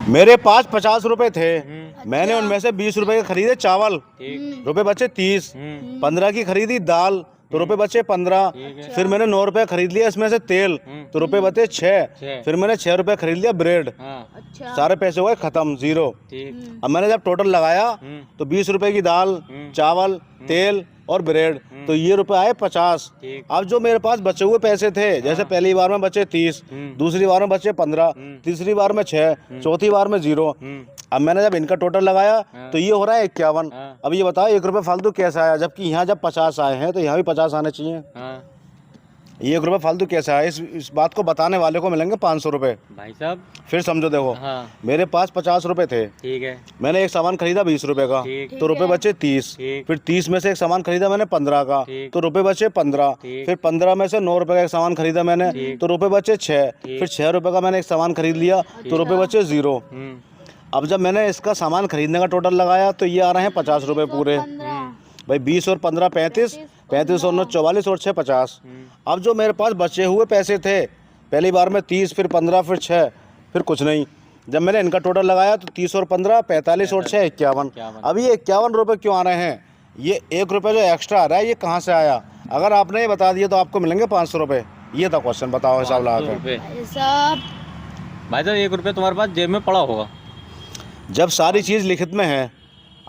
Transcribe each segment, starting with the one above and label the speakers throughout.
Speaker 1: मेरे पास 50 रुपए थे, मैंने उनमें से 20 रुपए के खरीदे चावल, रुपए बचे 30, 15 की खरीदी दाल तो रुपए बचे 15, फिर मैंने 9 रुपए खरीद लिया इसमें से तेल तो रुपए बचे 6, फिर मैंने 6 रुपए खरीद लिया ब्रेड।
Speaker 2: अच्छा।
Speaker 1: सारे पैसे हो गए खत्म, जीरो। अब मैंने जब टोटल लगाया तो 20 रुपए की दाल, चावल, तेल और ब्रेड, तो ये रुपए आए 50। अब जो मेरे पास बचे हुए पैसे थे, जैसे पहली बार में बचे 30, दूसरी बार में बचे 15, तीसरी बार में 6, चौथी बार में 0। अब मैंने जब इनका टोटल लगाया तो ये हो रहा है 51। अब ये बताओ 1 रुपये फालतू कैसे आया, जबकि यहाँ जब 50 आए हैं तो यहाँ भी 50 आने चाहिए। ये 1 रुपये फालतू कैसे आया, इस बात को बताने वाले को मिलेंगे 500 रुपये।
Speaker 3: भाई साहब
Speaker 1: फिर समझो, देखो मेरे पास 50 रुपये थे,
Speaker 3: ठीक है,
Speaker 1: मैंने एक सामान खरीदा 20 रुपए का तो रुपए बचे 30, फिर 30 में से एक सामान खरीदा मैंने 15 का तो रुपए बचे 15, फिर 15 में से 9 रुपए का एक सामान खरीदा मैंने तो रुपए बचे 6, फिर 6 रुपए का मैंने एक सामान खरीद लिया तो रुपए बचे 0। अब जब मैंने इसका सामान खरीदने का टोटल लगाया तो ये आ रहे हैं 50 रुपये पूरे। भाई 20 और 15 35, 35 और 9 44 और 6 50। अब जो मेरे पास बचे हुए पैसे थे, पहली बार में 30, फिर 15, फिर 6, फिर कुछ नहीं। जब मैंने इनका टोटल लगाया तो 30 और 15 45 और 6 51। अब ये 51 रुपये क्यों आ रहे हैं, ये 1 रुपये जो एक्स्ट्रा आ रहा है ये कहाँ से आया? अगर आपने ये बता दिया तो आपको मिलेंगे 500 रुपये। ये था क्वेश्चन, बताओ हिसाब लगा कर।
Speaker 3: भाई साहब 1 रुपये तुम्हारे पास जेब में पड़ा होगा।
Speaker 1: जब सारी चीज़ लिखित में है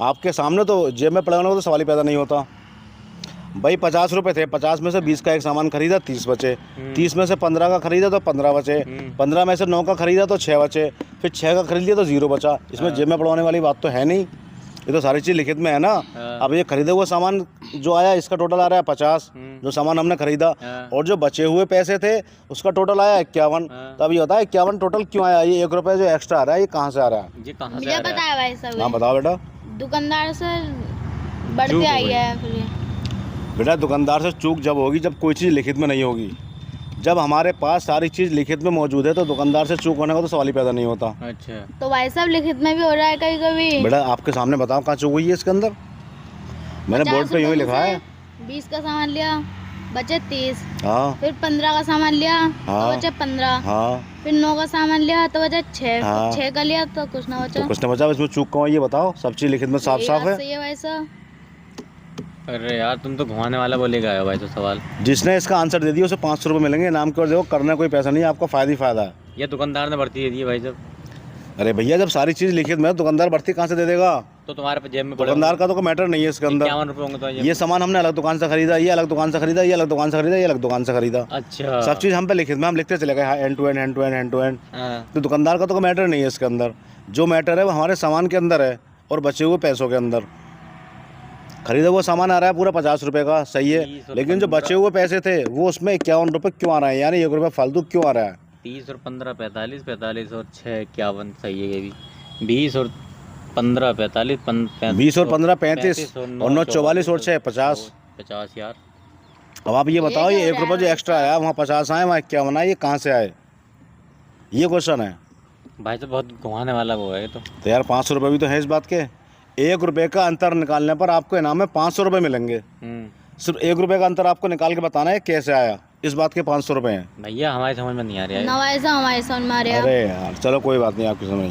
Speaker 1: आपके सामने तो जेब में पड़े होने का तो सवाल ही पैदा नहीं होता। भाई 50 रुपये थे, 50 में से 20 का एक सामान खरीदा 30 बचे, 30 में से 15 का खरीदा तो 15 बचे, 15 में से 9 का खरीदा तो 6 बचे, फिर 6 का खरीद लिया तो 0 बचा। इसमें जेब में पड़वाने वाली बात तो है नहीं, ये तो सारी चीज़ लिखित में है ना। अब ये खरीदे हुए सामान जो आया इसका टोटल आ रहा है 50, जो सामान हमने खरीदा, और जो बचे हुए पैसे थे उसका टोटल आया 51। तो अब ये होता है 51 टोटल क्यों आया, ये 1 रुपये जो एक्स्ट्रा आ रहा है ये कहाँ से आ रहा है?
Speaker 3: ये कहाँ से
Speaker 2: मुझे
Speaker 3: आ रहा
Speaker 2: पता है भाई साहब।
Speaker 1: हाँ बताओ बेटा।
Speaker 2: दुकानदार से बढ़ के आई है फिर ये।
Speaker 1: बेटा दुकानदार से चूक जब होगी जब कोई चीज़ लिखित में नहीं होगी। जब हमारे पास सारी चीज़ लिखित में मौजूद है तो दुकानदार से चूक होने का तो सवाल ही पैदा नहीं होता।
Speaker 3: अच्छा,
Speaker 2: तो भाई साहब लिखित में भी हो रहा है कभी कभी।
Speaker 1: बेटा आपके सामने बताओ कहाँ चूक हुई है इसके अंदर, मैंने बोर्ड पे यूँ ही लिखा है।
Speaker 2: 20 का सामान लिया बचे 30,
Speaker 1: हाँ,
Speaker 2: फिर 15 का सामान लिया तो बचे 15,
Speaker 1: हाँ,
Speaker 2: फिर 9 का सामान लिया तो बचे 6,
Speaker 1: हाँ।
Speaker 2: 6 का लिया तो कुछ ना बचा।
Speaker 1: तो कुछ न बचा, इसमें चूक कौन है ये बताओ? सब चीज़ लिखित में साफ साफ है।
Speaker 2: सही है भाई साहब।
Speaker 3: अरे यार तुम तो घुमाने वाला बोले गए हो भाई। तो सवाल
Speaker 1: जिसने इसका आंसर दे दिया उसे 500 रुपये मिलेंगे इनाम के, और देखो करना कोई पैसा नहीं है, आपका फ़ायदा ही फ़ायदा है।
Speaker 3: ये दुकानदार ने बढ़ती दे दी है भाई साहब।
Speaker 1: अरे भैया जब सारी चीज़ लिखित में है दुकानदार बढ़ती कहाँ से दे देगा?
Speaker 3: तो तुम्हारे पे जेब में पड़े
Speaker 1: दुकानदार का तो कोई मैटर नहीं है इसके अंदर।
Speaker 3: 51 रुपये होंगे तो
Speaker 1: ये सामान हमने अलग दुकान से खरीदा, ये अलग दुकान से खरीदा, ये अलग दुकान से खरीदा, ये अलग दुकान से खरीदा।
Speaker 3: अच्छा,
Speaker 1: सब चीज़ हम पे लिखित में हम लिखते चले गए end to end, end to end, end to end. तो दुकानदार का तो कोई मैटर नहीं है इसके अंदर। जो मैटर है वो हमारे सामान के अंदर है और बचे हुए पैसों के अंदर। खरीदा हुआ सामान आ रहा है पूरा 50 रुपये का, सही है, लेकिन जो बचे हुए पैसे थे वो उसमें 51 रुपये क्यों आ रहे हैं, यानी 1 रुपये फालतू क्यों आ रहा है?
Speaker 3: 30 और 15 45, 45 और 6 51, सही है ये भी। 20 और 15 45,
Speaker 1: 20 और 15 35 और 9 44 और 6 50
Speaker 3: यार।
Speaker 1: अब आप ये बताओ ये 1 रुपये जो एक्स्ट्रा आया वहाँ 50 आए, वहाँ 51 आए, ये कहाँ से आए? ये क्वेश्चन है
Speaker 3: भाई तो बहुत घुमाने वाला वो है। तो
Speaker 1: यार 500 रुपये भी तो है इस बात के। 1 रुपये का अंतर निकालने पर आपको इनाम में 500 रुपये मिलेंगे। सिर्फ 1 रुपये का अंतर आपको निकाल के बताना है कैसे आया, इस बात के 500 रुपये हैं।
Speaker 3: भैया हमारी समझ में नहीं आ रहा है।
Speaker 2: हमारे समझ में आ रहा है।
Speaker 1: अरे यार चलो कोई बात नहीं, आपकी समझ